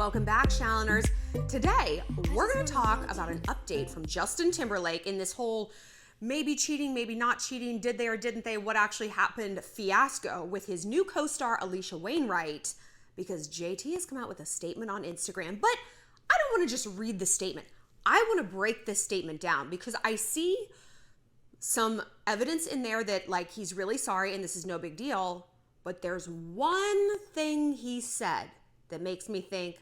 welcome back, Shalloners. Today, we're going to talk about an update from Justin Timberlake in this whole maybe cheating, maybe not cheating, did they or didn't they, what actually happened fiasco with his new co-star Alicia Wainwright, because JT has come out with a statement on Instagram. But I don't want to just read the statement. I want to break this statement down because I see some evidence in there that like he's really sorry and this is no big deal. But there's one thing he said that makes me think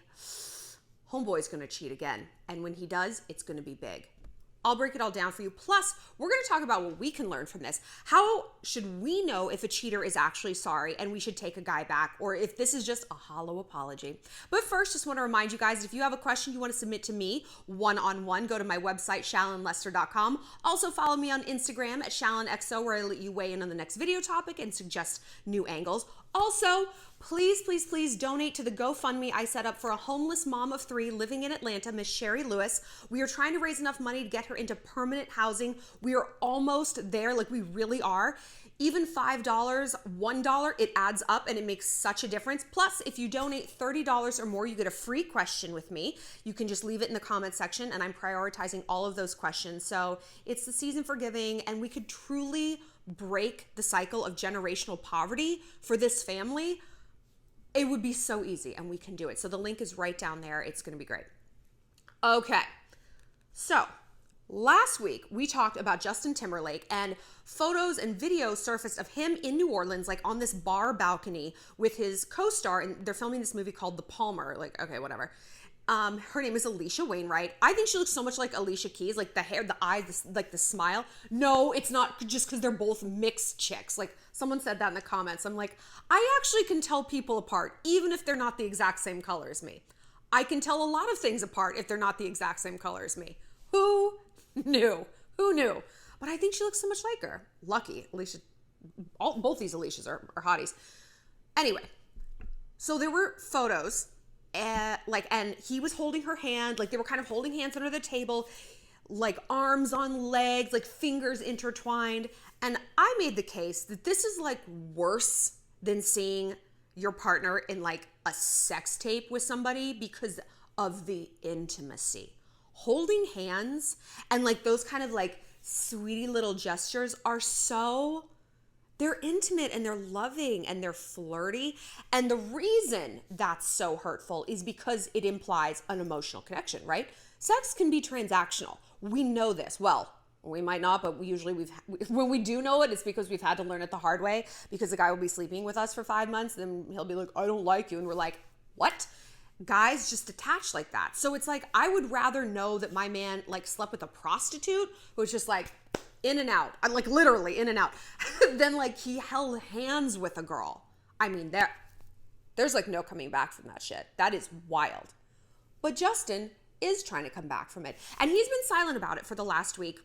homeboy's gonna cheat again. And when he does, it's gonna be big. I'll break it all down for you. Plus, we're gonna talk about what we can learn from this. How should we know if a cheater is actually sorry and we should take a guy back, or if this is just a hollow apology? But first, just wanna remind you guys, if you have a question you wanna submit to me one-on-one, go to my website, shallonlester.com. Also follow me on Instagram at shallonxo, where I let you weigh in on the next video topic and suggest new angles. Also, please donate to the GoFundMe I set up for a homeless mom of 3 living in Atlanta, Miss Sherry Lewis. We are trying to raise enough money to get her into permanent housing. We are almost there, like we really are. Even $5, $1, it adds up and it makes such a difference. Plus, if you donate $30 or more, you get a free question with me. You can just leave it in the comment section and I'm prioritizing all of those questions. So it's the season for giving and we could truly break the cycle of generational poverty for this family. It would be so easy and we can do it. So the link is right down there. It's going to be great. Okay. So last week we talked about Justin Timberlake and photos and videos surfaced of him in New Orleans, like on this bar balcony with his co-star, and they're filming this movie called The Palmer. Like, okay, whatever. Her name is Alicia Wainwright. I think she looks so much like Alicia Keys, like the hair, the eyes, like the smile. No, it's not just because they're both mixed chicks. Like someone said that in the comments. I'm like, I actually can tell people apart, even if they're not the exact same color as me. I can tell a lot of things apart if they're not the exact same color as me. Who knew? Who knew? But I think she looks so much like her. Lucky, Alicia, both these Alicias are hotties. Anyway, so there were photos and he was holding her hand, like they were kind of holding hands under the table, like arms on legs, like fingers intertwined. And I made the case that this is like worse than seeing your partner in like a sex tape with somebody because of the intimacy. Holding hands and like those kind of like sweetie little gestures are so, they're intimate and they're loving and they're flirty. And the reason that's so hurtful is because it implies an emotional connection, right? Sex can be transactional. We know this. Well, we might not, but when we do know it, it's because we've had to learn it the hard way, because the guy will be sleeping with us for 5 months. Then he'll be like, I don't like you. And we're like, what? Guys just attach like that. So it's like, I would rather know that my man like slept with a prostitute who was just like, in and out, like literally in and out, then like he held hands with a girl. I mean, there's like no coming back from that shit. That is wild. But Justin is trying to come back from it. And he's been silent about it for the last week,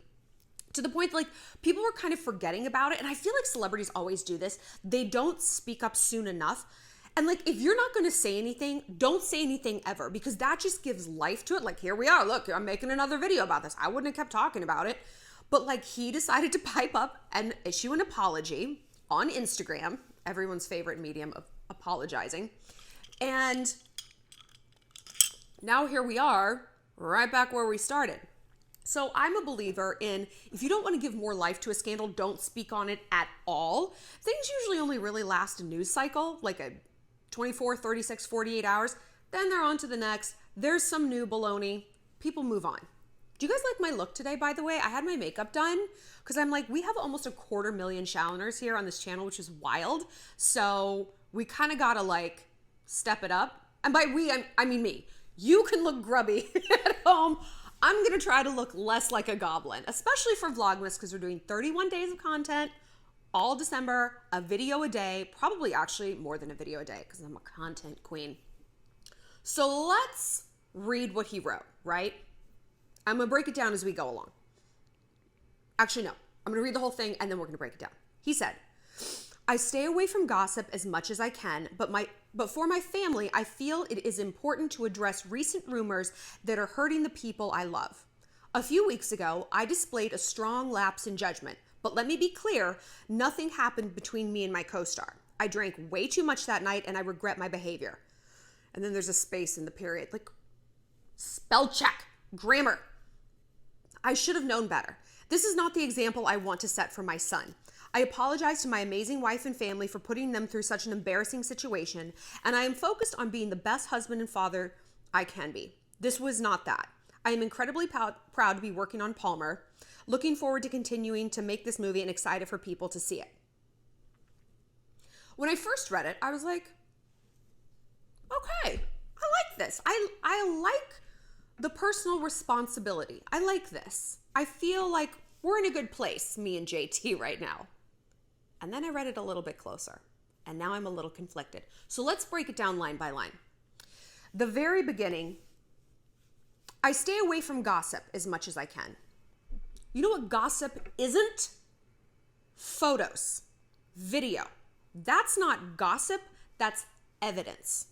to the point like people were kind of forgetting about it. And I feel like celebrities always do this. They don't speak up soon enough. And like, if you're not going to say anything, don't say anything ever, because that just gives life to it. Like, here we are. Look, I'm making another video about this. I wouldn't have kept talking about it. But like he decided to pipe up and issue an apology on Instagram, everyone's favorite medium of apologizing. And now here we are, right back where we started. So I'm a believer in, if you don't want to give more life to a scandal, don't speak on it at all. Things usually only really last a news cycle, like a 24, 36, 48 hours. Then they're on to the next. There's some new baloney. People move on. Do you guys like my look today, by the way? I had my makeup done because I'm like, we have almost 250,000 Shalloners here on this channel, which is wild. So we kind of got to like step it up. And by we, I mean me. You can look grubby at home. I'm going to try to look less like a goblin, especially for Vlogmas, because we're doing 31 days of content all December, a video a day, probably actually more than a video a day because I'm a content queen. So let's read what he wrote, right? I'm going to break it down as we go along. Actually, no. I'm going to read the whole thing and then we're going to break it down. He said, I stay away from gossip as much as I can, but for my family, I feel it is important to address recent rumors that are hurting the people I love. A few weeks ago, I displayed a strong lapse in judgment, but let me be clear, nothing happened between me and my co-star. I drank way too much that night and I regret my behavior. And then there's a space in the period. Like, spell check, grammar. I should have known better. This is not the example I want to set for my son. I apologize to my amazing wife and family for putting them through such an embarrassing situation, and I am focused on being the best husband and father I can be. This was not that. I am incredibly proud to be working on Palmer, looking forward to continuing to make this movie and excited for people to see it. When I first read it, I was like, okay, I like this. I like the personal responsibility. I like this. I feel like we're in a good place, me and JT right now. And then I read it a little bit closer, and now I'm a little conflicted. So let's break it down line by line. The very beginning, I stay away from gossip as much as I can. You know what gossip isn't? Photos, video. That's not gossip, that's evidence.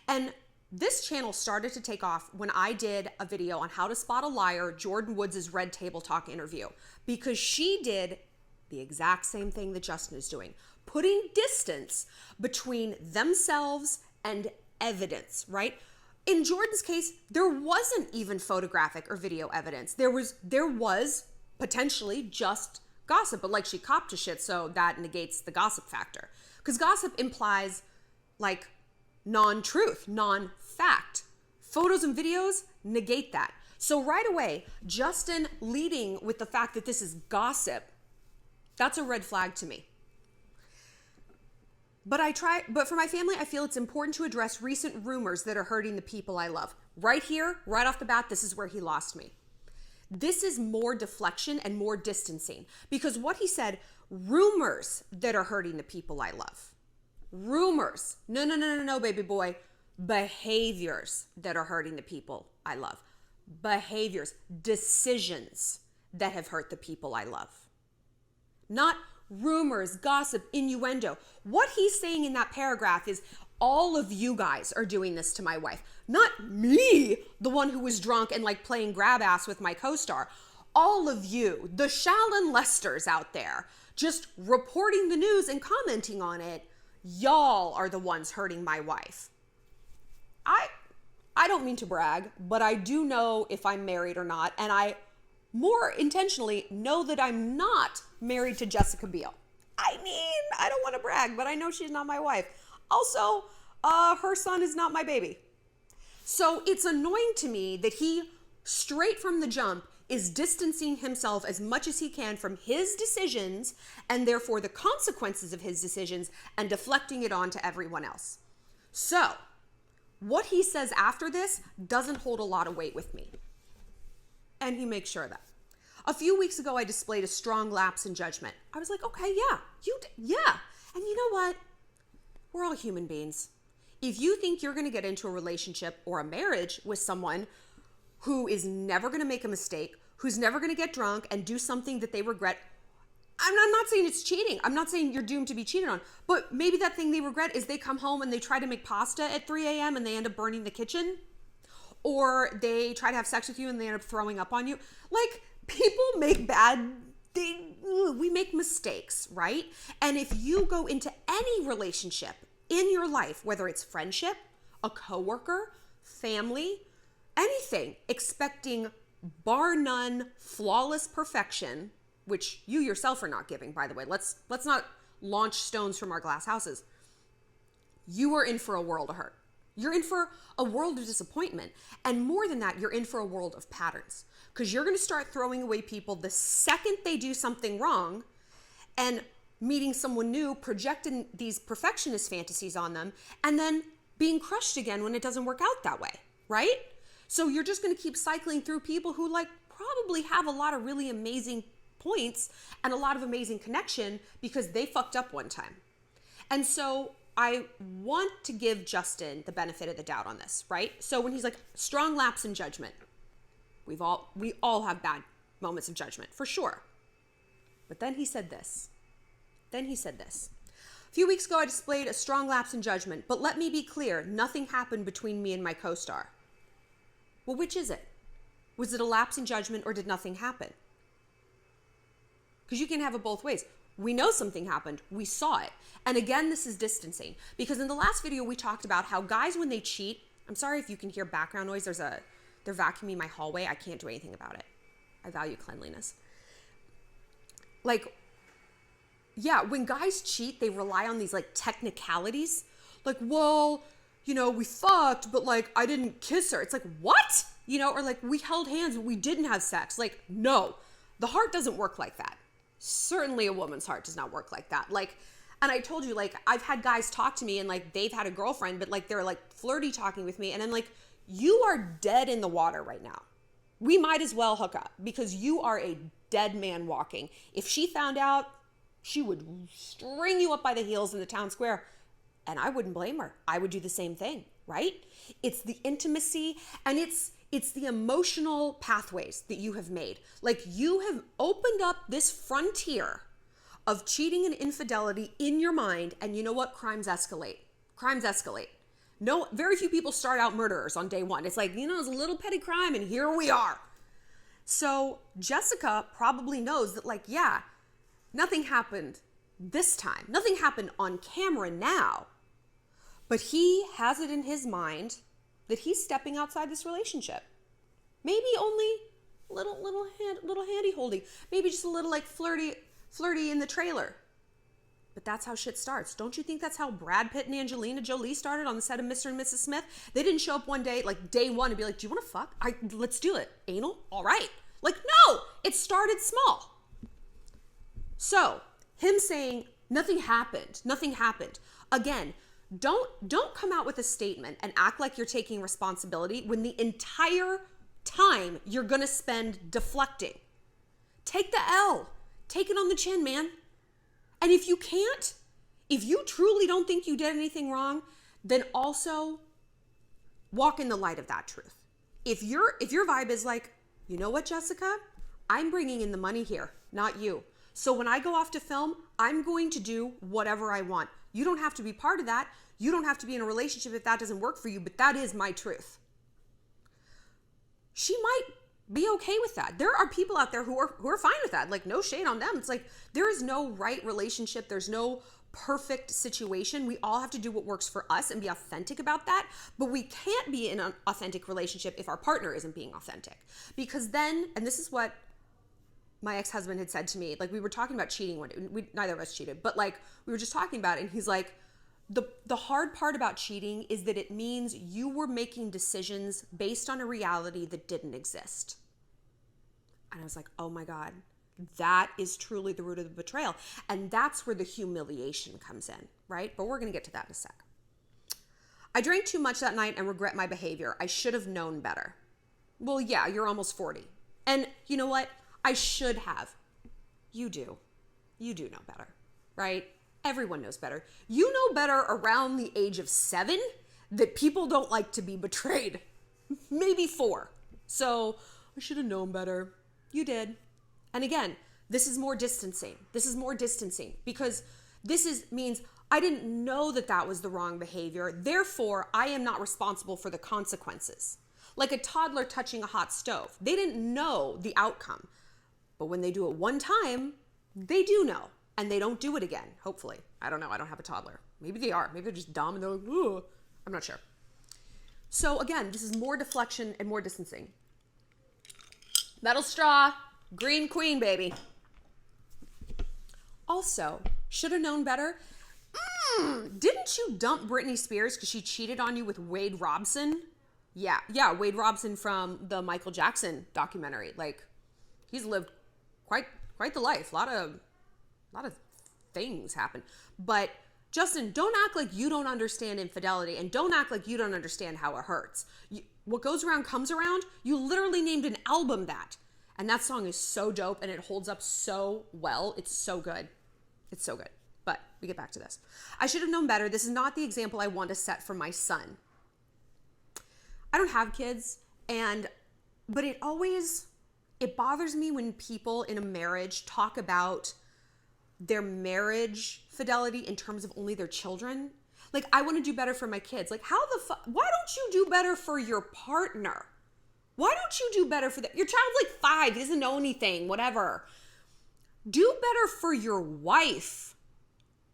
And this channel started to take off when I did a video on how to spot a liar, Jordan Woods' Red Table Talk interview, because she did the exact same thing that Justin is doing, putting distance between themselves and evidence, right? In Jordan's case, there wasn't even photographic or video evidence. There was potentially just gossip, but like she copped to shit, so that negates the gossip factor. Because gossip implies like non-truth, non-fact. Photos and videos negate that. So right away, Justin leading with the fact that this is gossip, that's a red flag to me. But for my family, I feel it's important to address recent rumors that are hurting the people I love. Right here, right off the bat, this is where he lost me. This is more deflection and more distancing, because what he said, rumors that are hurting the people I love. Rumors. No, baby boy. Behaviors that are hurting the people I love. Behaviors. Decisions that have hurt the people I love. Not rumors, gossip, innuendo. What he's saying in that paragraph is all of you guys are doing this to my wife. Not me, the one who was drunk and like playing grab ass with my co-star. All of you, the Shallon Lesters out there, just reporting the news and commenting on it. Y'all are the ones hurting my wife. I don't mean to brag, but I do know if I'm married or not, and I more intentionally know that I'm not married to Jessica Biel. I mean, I don't want to brag, but I know she's not my wife. Also, her son is not my baby. So it's annoying to me that he, straight from the jump, is distancing himself as much as he can from his decisions and therefore the consequences of his decisions and deflecting it on to everyone else. So what he says after this doesn't hold a lot of weight with me. And he makes sure of that. A few weeks ago, I displayed a strong lapse in judgment. I was like, okay, yeah. And you know what? We're all human beings. If you think you're going to get into a relationship or a marriage with someone who is never going to make a mistake, who's never going to get drunk and do something that they regret, I'm not saying it's cheating. I'm not saying you're doomed to be cheated on, but maybe that thing they regret is they come home and they try to make pasta at 3 a.m. and they end up burning the kitchen, or they try to have sex with you and they end up throwing up on you. Like, people make we make mistakes, right? And if you go into any relationship in your life, whether it's friendship, a coworker, family, anything, expecting bar none, flawless perfection, which you yourself are not giving, by the way. Let's not launch stones from our glass houses. You are in for a world of hurt. You're in for a world of disappointment. And more than that, you're in for a world of patterns. Because you're going to start throwing away people the second they do something wrong and meeting someone new, projecting these perfectionist fantasies on them, and then being crushed again when it doesn't work out that way, right? So you're just going to keep cycling through people who like probably have a lot of really amazing points and a lot of amazing connection because they fucked up one time. And so I want to give Justin the benefit of the doubt on this, right? So when he's like, strong lapse in judgment, we all have bad moments of judgment, for sure. But then he said this. A few weeks ago, I displayed a strong lapse in judgment, but let me be clear, nothing happened between me and my co-star. Well, which is it? Was it a lapse in judgment or did nothing happen? Because you can have it both ways. We know something happened. We saw it. And again, this is distancing. Because in the last video, we talked about how guys, when they cheat, I'm sorry if you can hear background noise. They're vacuuming my hallway. I can't do anything about it. I value cleanliness. Like, yeah, when guys cheat, they rely on these like technicalities. Like, well, you know, we fucked, but like, I didn't kiss her. It's like, what? You know, or like, we held hands, but we didn't have sex. Like, no, the heart doesn't work like that. Certainly a woman's heart does not work like that. Like, and I told you, like, I've had guys talk to me and like, they've had a girlfriend, but like, they're like flirty talking with me. And I'm like, you are dead in the water right now. We might as well hook up because you are a dead man walking. If she found out, she would string you up by the heels in the town square. And I wouldn't blame her. I would do the same thing, right? It's the intimacy and it's the emotional pathways that you have made. Like, you have opened up this frontier of cheating and infidelity in your mind. And you know what? Crimes escalate. Crimes escalate. No, very few people start out murderers on day one. It's like, you know, it's a little petty crime and here we are. So Jessica probably knows that, like, yeah, nothing happened this time. Nothing happened on camera now. But he has it in his mind that he's stepping outside this relationship. Maybe only little handy holding. Maybe just a little like flirty in the trailer. But that's how shit starts. Don't you think that's how Brad Pitt and Angelina Jolie started on the set of Mr. and Mrs. Smith? They didn't show up one day, like day one, and be like, do you want to fuck? Let's do it. Anal? All right. Like, no, it started small. So him saying nothing happened. Again, don't come out with a statement and act like you're taking responsibility when the entire time you're going to spend deflecting. Take the L. Take it on the chin, man. And if you can't, if you truly don't think you did anything wrong, then also walk in the light of that truth. If your vibe is like, you know what, Jessica? I'm bringing in the money here, not you. So when I go off to film, I'm going to do whatever I want. You don't have to be part of that. You don't have to be in a relationship if that doesn't work for you, but that is my truth. She might be okay with that. There are people out there who are fine with that. Like, no shade on them. It's like, there is no right relationship. There's no perfect situation. We all have to do what works for us and be authentic about that. But we can't be in an authentic relationship if our partner isn't being authentic. Because then, and this is what my ex-husband had said to me, like, we were talking about cheating one day. Neither of us cheated, but like, we were just talking about it. And he's like, the hard part about cheating is that it means you were making decisions based on a reality that didn't exist. And I was like, oh my God, that is truly the root of the betrayal. And that's where the humiliation comes in, right? But we're going to get to that in a sec. I drank too much that night and regret my behavior. I should have known better. Well, yeah, you're almost 40. And you know what? I should have. You do. You do know better, right? Everyone knows better. You know better around the age of 7 that people don't like to be betrayed. Maybe 4. So I should have known better. You did. And again, this is more distancing. Because means I didn't know that was the wrong behavior. Therefore, I am not responsible for the consequences. Like a toddler touching a hot stove. They didn't know the outcome. But when they do it one time, they do know. And they don't do it again, hopefully. I don't know. I don't have a toddler. Maybe they are. Maybe they're just dumb and they're like, ooh. I'm not sure. So again, this is more deflection and more distancing. Metal straw, green queen, baby. Also, should have known better. Didn't you dump Britney Spears because she cheated on you with Wade Robson? Yeah, Wade Robson from the Michael Jackson documentary. Like, he's lived quite the life. A lot of things happen. But Justin, don't act like you don't understand infidelity and don't act like you don't understand how it hurts. What goes around comes around. You literally named an album that. And that song is so dope and it holds up so well. It's so good. It's so good. But we get back to this. I should have known better. This is not the example I want to set for my son. I don't have kids, but it bothers me when people in a marriage talk about their marriage fidelity in terms of only their children. Like, I want to do better for my kids. Like, why don't you do better for your partner? Why don't you do better for them? Your child's like 5, he doesn't know anything, whatever. Do better for your wife.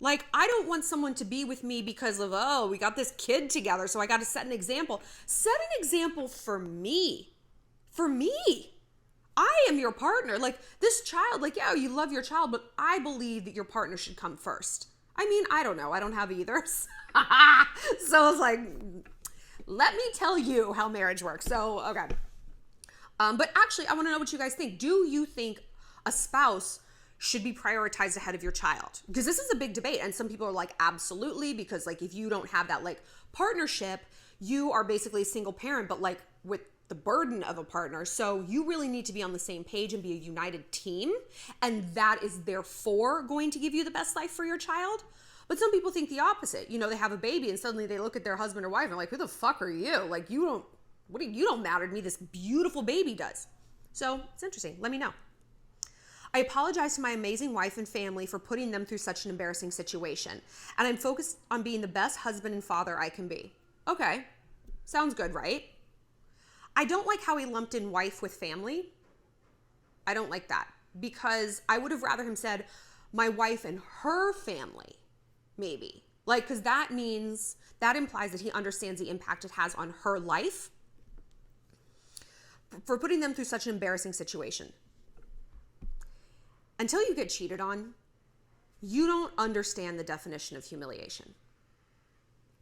Like, I don't want someone to be with me because of, oh, we got this kid together, so I got to set an example. Set an example for me. For me. I am your partner. Like, this child, like, yeah, you love your child, but I believe that your partner should come first. I mean, I don't know. I don't have either. So I was like, let me tell you how marriage works. So, okay. But actually, I want to know what you guys think. Do you think a spouse should be prioritized ahead of your child? Because this is a big debate, and some people are like, absolutely, because like if you don't have that like partnership, you are basically a single parent, but like with the burden of a partner. So you really need to be on the same page and be a united team, and that is therefore going to give you the best life for your child. But some people think the opposite. You know, they have a baby and suddenly they look at their husband or wife and like, who the fuck are you? Like, you don't matter to me. This beautiful baby does. So it's interesting. Let me know. I apologize to my amazing wife and family for putting them through such an embarrassing situation. And I'm focused on being the best husband and father I can be. Okay. Sounds good, right? I don't like how he lumped in wife with family. I don't like that, because I would have rather him said my wife and her family, maybe. Like, because that implies that he understands the impact it has on her life for putting them through such an embarrassing situation. Until you get cheated on, you don't understand the definition of humiliation.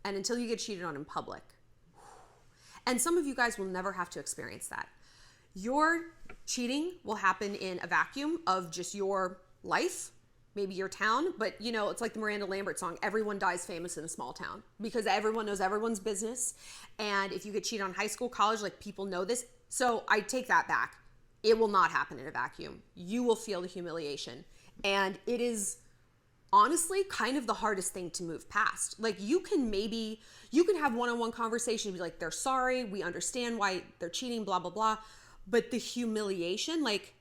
And until you get cheated on in public. And some of you guys will never have to experience that. Your cheating will happen in a vacuum of just your life, maybe your town, but you know, it's like the Miranda Lambert song, everyone dies famous in a small town, because everyone knows everyone's business. And if you get cheated on high school, college, like people know this. So I take that back. It will not happen in a vacuum. You will feel the humiliation. And it is honestly kind of the hardest thing to move past. Like you can have one-on-one conversation and be like, they're sorry, we understand why they're cheating, blah, blah, blah. But the humiliation, like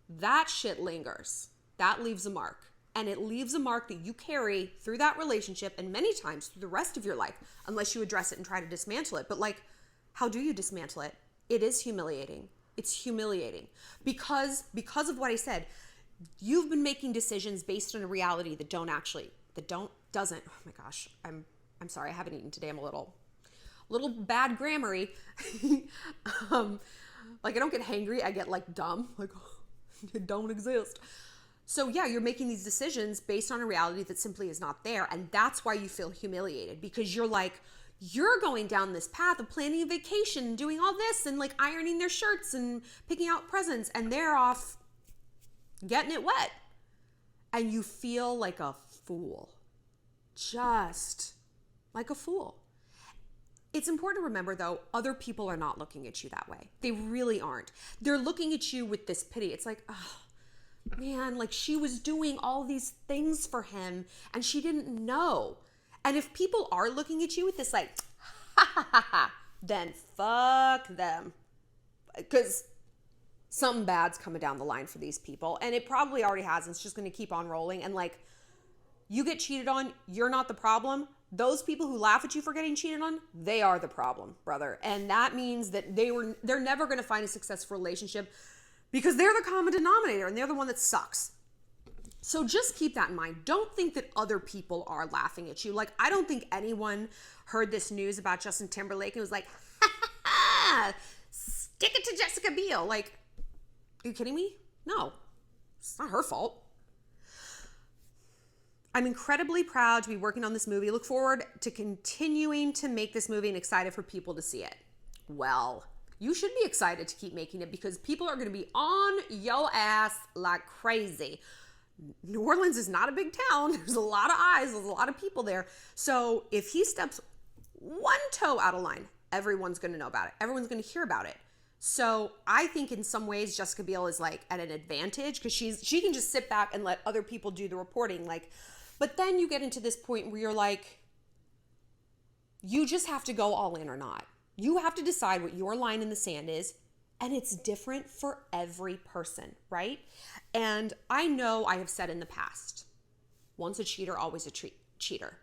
that shit lingers. That leaves a mark. And it leaves a mark that you carry through that relationship and many times through the rest of your life, unless you address it and try to dismantle it. But like, how do you dismantle it? It is humiliating. It's humiliating because of what I said. You've been making decisions based on a reality that doesn't. Oh my gosh, I'm sorry, I haven't eaten today. I'm a little bad grammary. Like I don't get hangry, I get like dumb, like it don't exist. So yeah, you're making these decisions based on a reality that simply is not there, and that's why you feel humiliated, because you're like, you're going down this path of planning a vacation and doing all this and like ironing their shirts and picking out presents, and they're off getting it wet. And you feel like a fool. Just like a fool. It's important to remember though, other people are not looking at you that way. They really aren't. They're looking at you with this pity. It's like, oh man, like she was doing all these things for him and she didn't know. And if people are looking at you with this like, ha ha ha ha, then fuck them. Because something bad's coming down the line for these people. And it probably already has. And it's just going to keep on rolling. And like, you get cheated on, you're not the problem. Those people who laugh at you for getting cheated on, they are the problem, brother. And that means that they're never going to find a successful relationship because they're the common denominator and they're the one that sucks. So just keep that in mind. Don't think that other people are laughing at you. Like, I don't think anyone heard this news about Justin Timberlake and was like, ha ha ha, stick it to Jessica Biel. Like, are you kidding me? No, it's not her fault. I'm incredibly proud to be working on this movie. Look forward to continuing to make this movie and excited for people to see it. Well, you should be excited to keep making it because people are going to be on your ass like crazy. New Orleans is not a big town. There's a lot of eyes. There's a lot of people there. So if he steps one toe out of line, everyone's going to know about it. Everyone's going to hear about it. So I think in some ways Jessica Biel is like at an advantage because she can just sit back and let other people do the reporting. Like, but then you get into this point where you're like, you just have to go all in or not. You have to decide what your line in the sand is. And it's different for every person, right? And I know I have said in the past, once a cheater, always a cheater.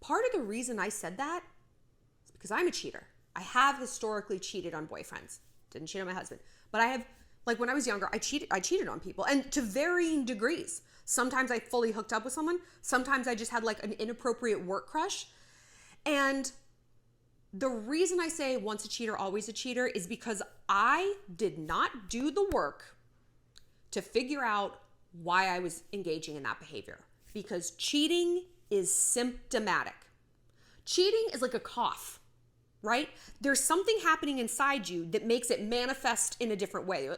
Part of the reason I said that is because I'm a cheater. I have historically cheated on boyfriends. Didn't cheat on my husband. But I have, like when I was younger, I cheated on people and to varying degrees. Sometimes I fully hooked up with someone. Sometimes I just had like an inappropriate work crush. And the reason I say once a cheater, always a cheater is because I did not do the work to figure out why I was engaging in that behavior. Because cheating is symptomatic. Cheating is like a cough, right? There's something happening inside you that makes it manifest in a different way.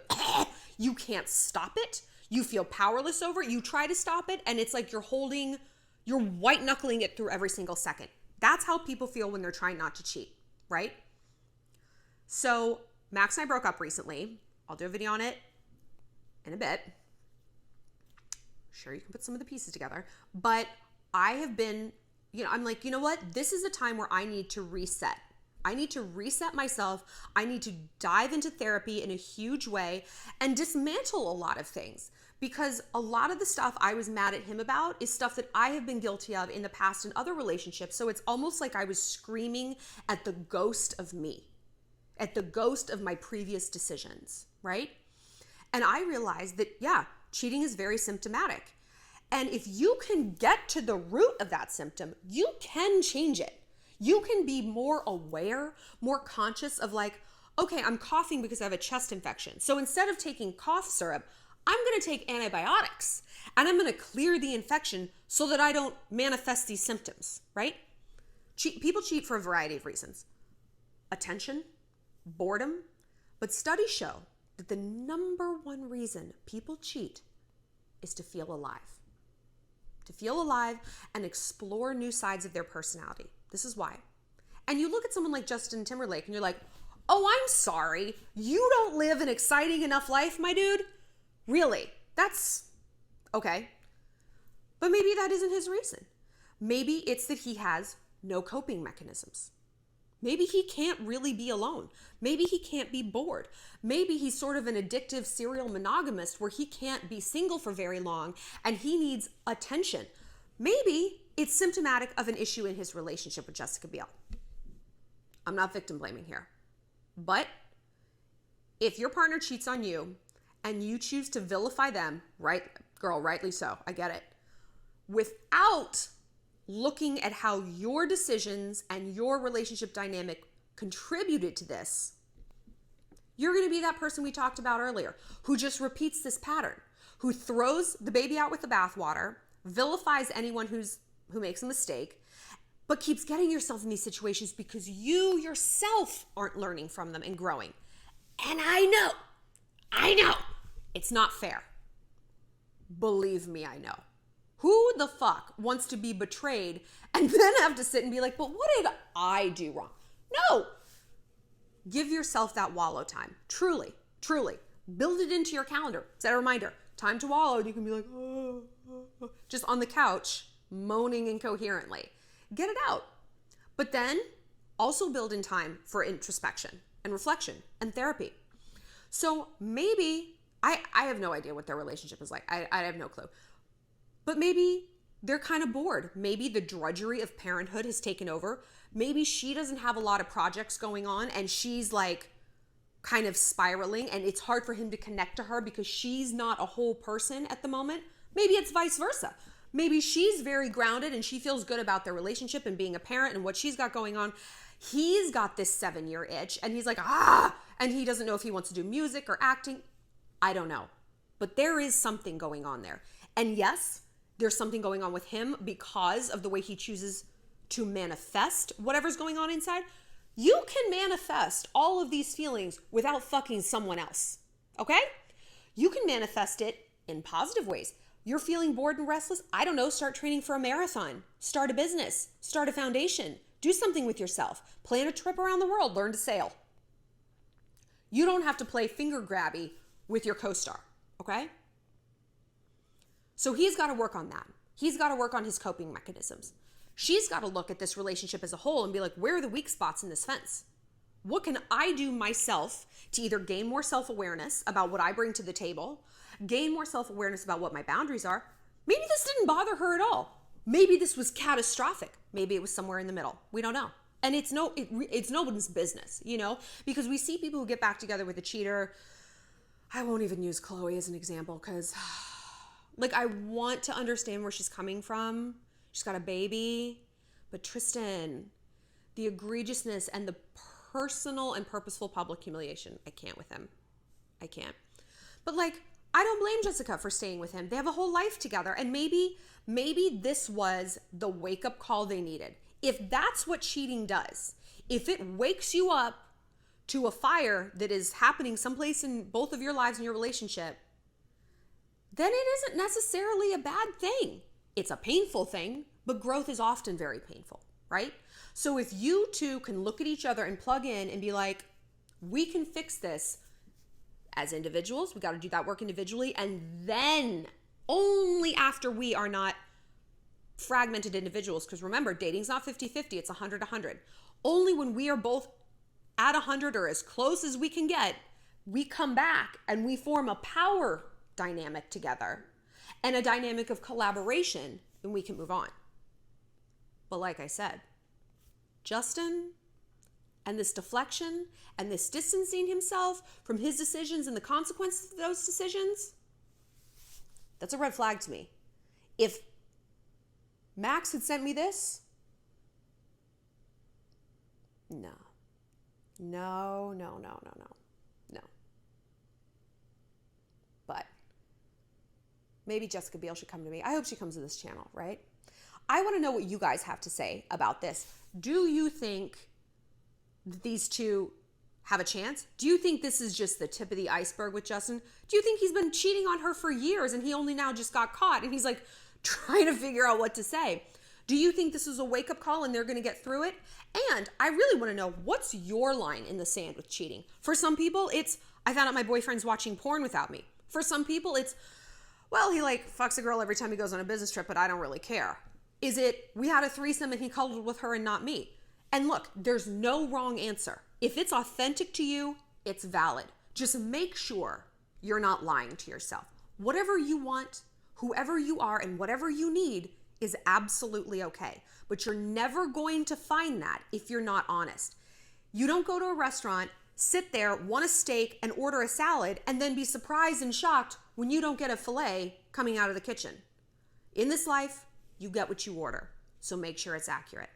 You can't stop it. You feel powerless over it. You try to stop it, and it's like you're white knuckling it through every single second. That's how people feel when they're trying not to cheat, right? So Max and I broke up recently. I'll do a video on it in a bit. Sure, you can put some of the pieces together. But I have been, I'm like, you know what? This is a time where I need to reset. I need to reset myself. I need to dive into therapy in a huge way and dismantle a lot of things, because a lot of the stuff I was mad at him about is stuff that I have been guilty of in the past in other relationships. So it's almost like I was screaming at the ghost of me, at the ghost of my previous decisions, right? And I realized that, yeah, cheating is very symptomatic. And if you can get to the root of that symptom, you can change it. You can be more aware, more conscious of like, okay, I'm coughing because I have a chest infection. So instead of taking cough syrup, I'm going to take antibiotics and I'm going to clear the infection so that I don't manifest these symptoms, right? People cheat for a variety of reasons. Attention, boredom, but studies show that the number one reason people cheat is to feel alive. To feel alive and explore new sides of their personality. This is why. And you look at someone like Justin Timberlake and you're like, oh, I'm sorry. You don't live an exciting enough life, my dude. Really? That's okay. But maybe that isn't his reason. Maybe it's that he has no coping mechanisms. Maybe he can't really be alone. Maybe he can't be bored. Maybe he's sort of an addictive serial monogamist where he can't be single for very long and he needs attention. Maybe it's symptomatic of an issue in his relationship with Jessica Biel. I'm not victim blaming here. But if your partner cheats on you and you choose to vilify them, right, girl, rightly so, I get it, without looking at how your decisions and your relationship dynamic contributed to this, you're going to be that person we talked about earlier who just repeats this pattern, who throws the baby out with the bathwater, vilifies anyone who makes a mistake, but keeps getting yourself in these situations because you yourself aren't learning from them and growing. And I know, it's not fair. Believe me, I know. Who the fuck wants to be betrayed and then have to sit and be like, but what did I do wrong? No. Give yourself that wallow time. Truly, truly. Build it into your calendar. Set a reminder. Time to wallow. And you can be like, just on the couch, moaning incoherently. Get it out. But then also build in time for introspection and reflection and therapy. So maybe, I have no idea what their relationship is like. I have no clue. But maybe they're kind of bored. Maybe the drudgery of parenthood has taken over. Maybe she doesn't have a lot of projects going on and she's like kind of spiraling and it's hard for him to connect to her because she's not a whole person at the moment. Maybe it's vice versa. Maybe she's very grounded and she feels good about their relationship and being a parent and what she's got going on. He's got this 7-year itch and he's like, and he doesn't know if he wants to do music or acting. I don't know. But there is something going on there. And yes, there's something going on with him because of the way he chooses to manifest whatever's going on inside. You can manifest all of these feelings without fucking someone else, okay? You can manifest it in positive ways. You're feeling bored and restless? I don't know, start training for a marathon, start a business, start a foundation, do something with yourself, plan a trip around the world, learn to sail. You don't have to play finger grabby with your co-star, okay? So he's got to work on that. He's got to work on his coping mechanisms. She's got to look at this relationship as a whole and be like, where are the weak spots in this fence? What can I do myself to either gain more self-awareness about what I bring to the table, gain more self-awareness about what my boundaries are? Maybe this didn't bother her at all. Maybe this was catastrophic. Maybe it was somewhere in the middle. We don't know. And it's no one's business, because we see people who get back together with a cheater. I won't even use Chloe as an example because Like, I want to understand where she's coming from. She's got a baby. But Tristan, the egregiousness and the personal and purposeful public humiliation, I can't with him. I can't. But like, I don't blame Jessica for staying with him. They have a whole life together. And maybe this was the wake-up call they needed. If that's what cheating does, if it wakes you up to a fire that is happening someplace in both of your lives and your relationship, then it isn't necessarily a bad thing. It's a painful thing, but growth is often very painful, right? So if you two can look at each other and plug in and be like, we can fix this as individuals, we got to do that work individually, and then only after we are not fragmented individuals, because remember, dating's not 50-50, it's 100-100. Only when we are both at 100 or as close as we can get, we come back and we form a power dynamic together and a dynamic of collaboration, then we can move on. But like I said, Justin and this deflection and this distancing himself from his decisions and the consequences of those decisions, that's a red flag to me. If Max had sent me this, no. But maybe Jessica Biel should come to me. I hope she comes to this channel, right? I want to know what you guys have to say about this. Do you think that these two have a chance? Do you think this is just the tip of the iceberg with Justin? Do you think he's been cheating on her for years and he only now just got caught and he's like trying to figure out what to say? Do you think this is a wake-up call and they're going to get through it? And I really want to know, what's your line in the sand with cheating? For some people, it's, I found out my boyfriend's watching porn without me. For some people, it's, well, he like fucks a girl every time he goes on a business trip, but I don't really care. Is it, we had a threesome and he cuddled with her and not me? And look, there's no wrong answer. If it's authentic to you, it's valid. Just make sure you're not lying to yourself. Whatever you want, whoever you are, and whatever you need is absolutely okay. But you're never going to find that if you're not honest. You don't go to a restaurant, sit there, want a steak, and order a salad, and then be surprised and shocked when you don't get a filet coming out of the kitchen. In this life, you get what you order. So make sure it's accurate.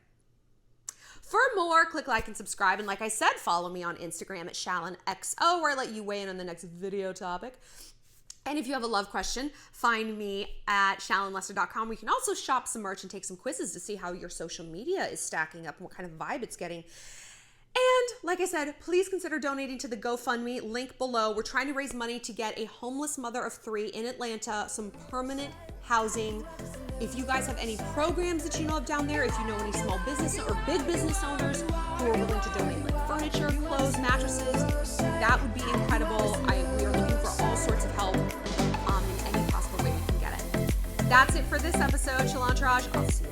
For more, click like and subscribe. And like I said, follow me on Instagram at ShallonXO, where I let you weigh in on the next video topic. And if you have a love question, find me at shallonlester.com. We can also shop some merch and take some quizzes to see how your social media is stacking up and what kind of vibe it's getting. And like I said, please consider donating to the GoFundMe, link below. We're trying to raise money to get a homeless mother of 3 in Atlanta some permanent housing. If you guys have any programs that you know of down there, if you know any small business or big business owners who are willing to donate like furniture, clothes, mattresses, that would be incredible. We are looking for all sorts of help in any possible way we can get it. That's it for this episode. Shallon I'll see you